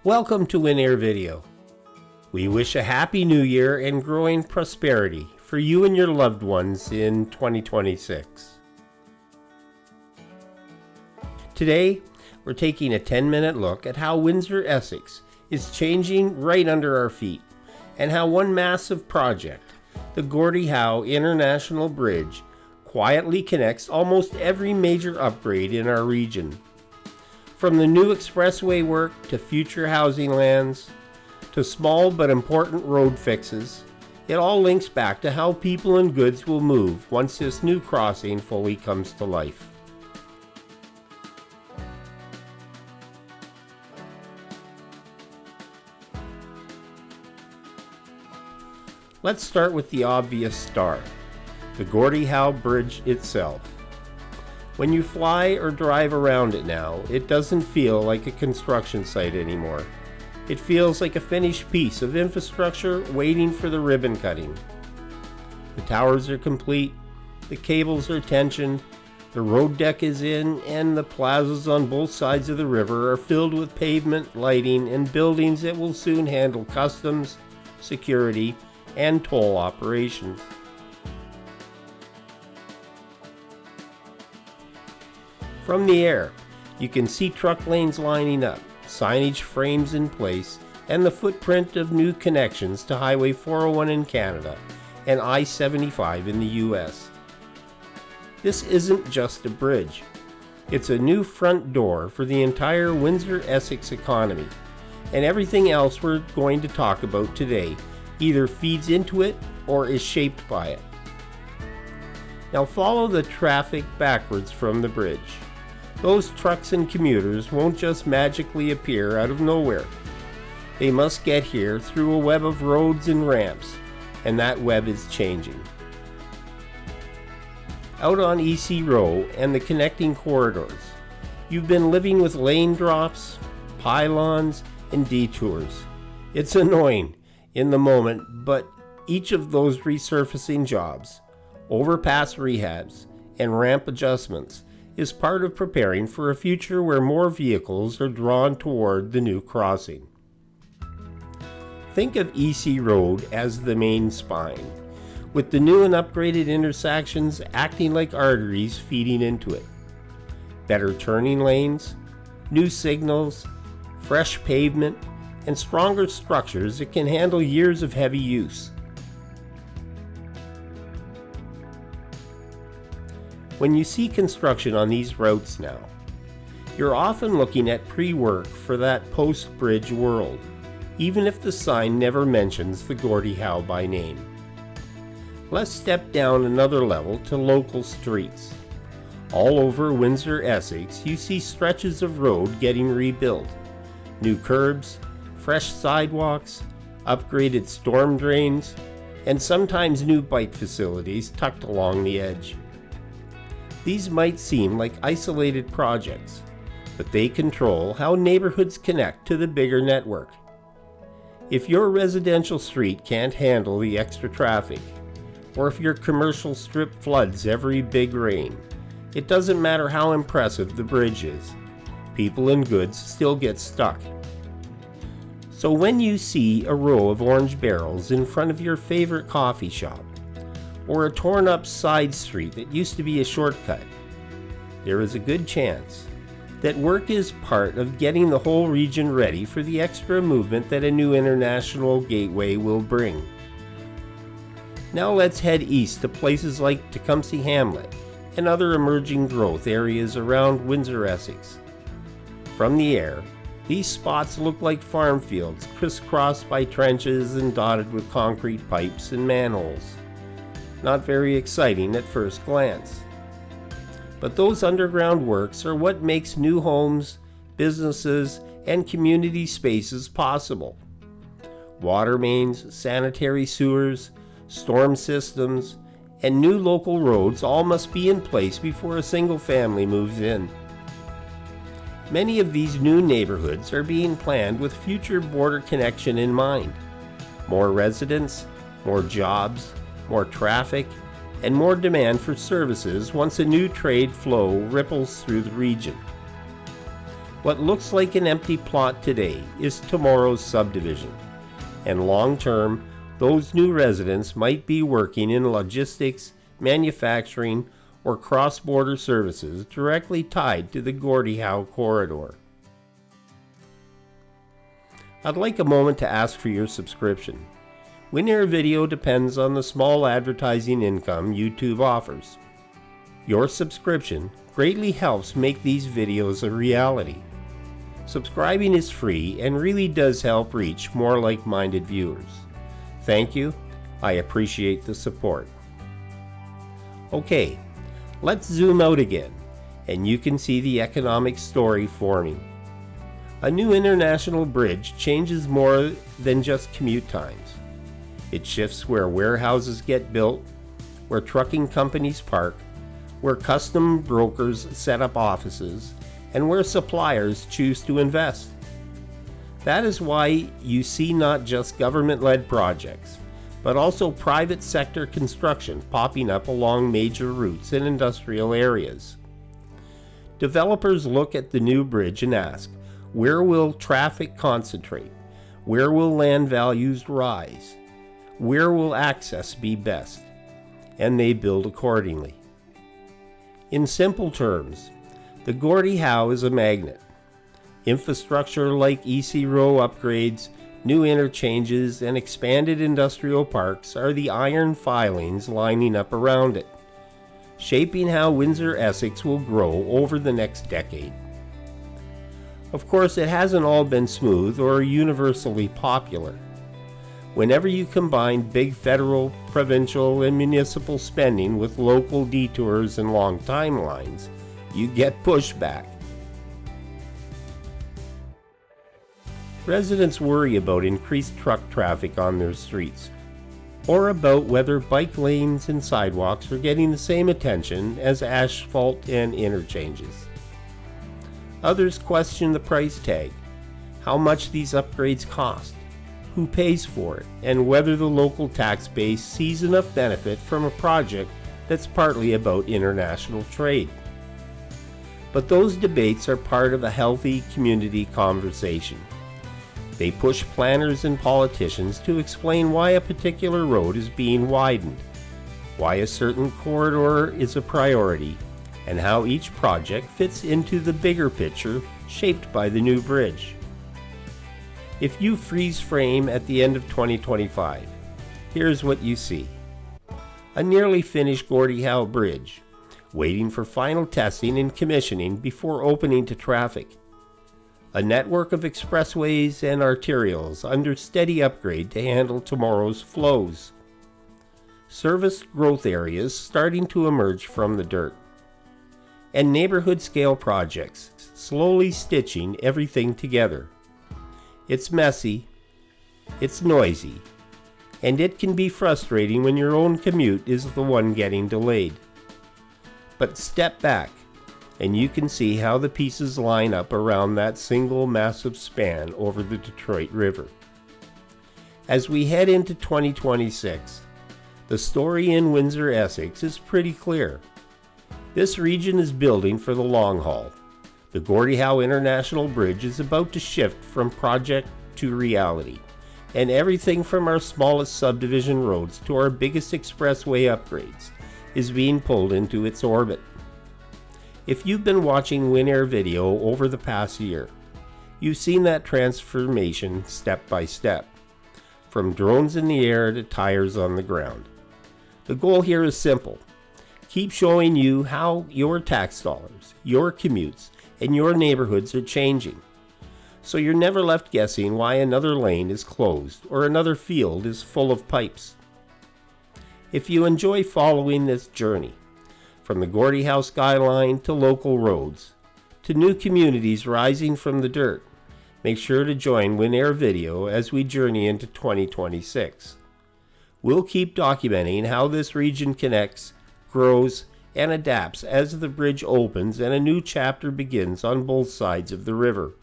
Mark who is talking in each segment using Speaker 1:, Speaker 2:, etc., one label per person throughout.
Speaker 1: Welcome to WinAirvideo. We wish a happy new year and growing prosperity for you and your loved ones in 2026. Today, we're taking a 10-minute look at how Windsor Essex is changing right under our feet, and how one massive project, the Gordie Howe International Bridge, quietly connects almost every major upgrade in our region. From the new Expressway work to future housing lands, to small but important road fixes, it all links back to how people and goods will move once this new crossing fully comes to life. Let's start with the obvious star, the Gordie Howe Bridge itself. When you fly or drive around it now, it doesn't feel like a construction site anymore. It feels like a finished piece of infrastructure waiting for the ribbon cutting. The towers are complete, the cables are tensioned, the road deck is in, and the plazas on both sides of the river are filled with pavement, lighting, and buildings that will soon handle customs, security, and toll operations. From the air, you can see truck lanes lining up, signage frames in place, and the footprint of new connections to Highway 401 in Canada and I-75 in the US. This isn't just a bridge. It's a new front door for the entire Windsor Essex economy, and everything else we're going to talk about today either feeds into it or is shaped by it. Now follow the traffic backwards from the bridge. Those trucks and commuters won't just magically appear out of nowhere. They must get here through a web of roads and ramps, and that web is changing. Out on EC Row and the connecting corridors, you've been living with lane drops, pylons, and detours. It's annoying in the moment, but each of those resurfacing jobs, overpass rehabs, and ramp adjustments is part of preparing for a future where more vehicles are drawn toward the new crossing. Think of EC Road as the main spine, with the new and upgraded intersections acting like arteries feeding into it. Better turning lanes, new signals, fresh pavement, and stronger structures that can handle years of heavy use. When you see construction on these routes now, you're often looking at pre-work for that post-bridge world, even if the sign never mentions the Gordie Howe by name. Let's step down another level to local streets. All over Windsor Essex, you see stretches of road getting rebuilt, new curbs, fresh sidewalks, upgraded storm drains, and sometimes new bike facilities tucked along the edge. These might seem like isolated projects, but they control how neighborhoods connect to the bigger network. If your residential street can't handle the extra traffic, or if your commercial strip floods every big rain, it doesn't matter how impressive the bridge is. People and goods still get stuck. So when you see a row of orange barrels in front of your favorite coffee shop, or a torn up side street that used to be a shortcut, there is a good chance that work is part of getting the whole region ready for the extra movement that a new international gateway will bring. Now let's head east to places like Tecumseh, Hamlet, and other emerging growth areas around Windsor Essex. From the air, these spots look like farm fields crisscrossed by trenches and dotted with concrete pipes and manholes. Not very exciting at first glance. But those underground works are what makes new homes, businesses, and community spaces possible. Water mains, sanitary sewers, storm systems, and new local roads all must be in place before a single family moves in. Many of these new neighborhoods are being planned with future border connection in mind. More residents, more jobs, more traffic, and more demand for services once a new trade flow ripples through the region. What looks like an empty plot today is tomorrow's subdivision, and long term, those new residents might be working in logistics, manufacturing, or cross-border services directly tied to the Gordie Howe corridor. I'd like a moment to ask for your subscription. WinAirvideo depends on the small advertising income YouTube offers. Your subscription greatly helps make these videos a reality. Subscribing is free and really does help reach more like-minded viewers. Thank you. I appreciate the support. Okay, let's zoom out again, and you can see the economic story forming. A new international bridge changes more than just commute times. It shifts where warehouses get built, where trucking companies park, where custom brokers set up offices, and where suppliers choose to invest. That is why you see not just government-led projects, but also private sector construction popping up along major routes in industrial areas. Developers look at the new bridge and ask, where will traffic concentrate? Where will land values rise? Where will access be best? And they build accordingly. In simple terms, the Gordie Howe is a magnet. Infrastructure like EC Row upgrades, new interchanges, and expanded industrial parks are the iron filings lining up around it, shaping how Windsor Essex will grow over the next decade. Of course, it hasn't all been smooth or universally popular. Whenever you combine big federal, provincial, and municipal spending with local detours and long timelines, you get pushback. Residents worry about increased truck traffic on their streets, or about whether bike lanes and sidewalks are getting the same attention as asphalt and interchanges. Others question the price tag, how much these upgrades cost, who pays for it, and whether the local tax base sees enough benefit from a project that's partly about international trade. But those debates are part of a healthy community conversation. They push planners and politicians to explain why a particular road is being widened, why a certain corridor is a priority, and how each project fits into the bigger picture shaped by the new bridge. If you freeze frame at the end of 2025, here's what you see. A nearly finished Gordie Howe Bridge, waiting for final testing and commissioning before opening to traffic. A network of expressways and arterials under steady upgrade to handle tomorrow's flows. Serviced growth areas starting to emerge from the dirt. And neighborhood-scale projects slowly stitching everything together. It's messy, it's noisy, and it can be frustrating when your own commute is the one getting delayed. But step back, and you can see how the pieces line up around that single massive span over the Detroit River. As we head into 2026, the story in Windsor Essex is pretty clear. This region is building for the long haul. The Gordie Howe International Bridge is about to shift from project to reality, and everything from our smallest subdivision roads to our biggest expressway upgrades is being pulled into its orbit. If you've been watching WinAirvideo over the past year, you've seen that transformation step by step, from drones in the air to tires on the ground. The goal here is simple. Keep showing you how your tax dollars, your commutes, and your neighborhoods are changing, so you're never left guessing why another lane is closed or another field is full of pipes. If you enjoy following this journey, from the Gordie Howe skyline to local roads, to new communities rising from the dirt, make sure to join WinAirvideo as we journey into 2026. We'll keep documenting how this region connects, grows, and adapts as the bridge opens and a new chapter begins on both sides of the river.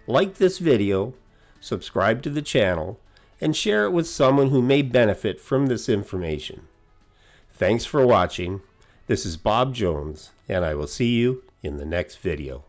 Speaker 1: Like this video, subscribe to the channel, and share it with someone who may benefit from this information. Thanks for watching. This is Bob Jones, and I will see you in the next video.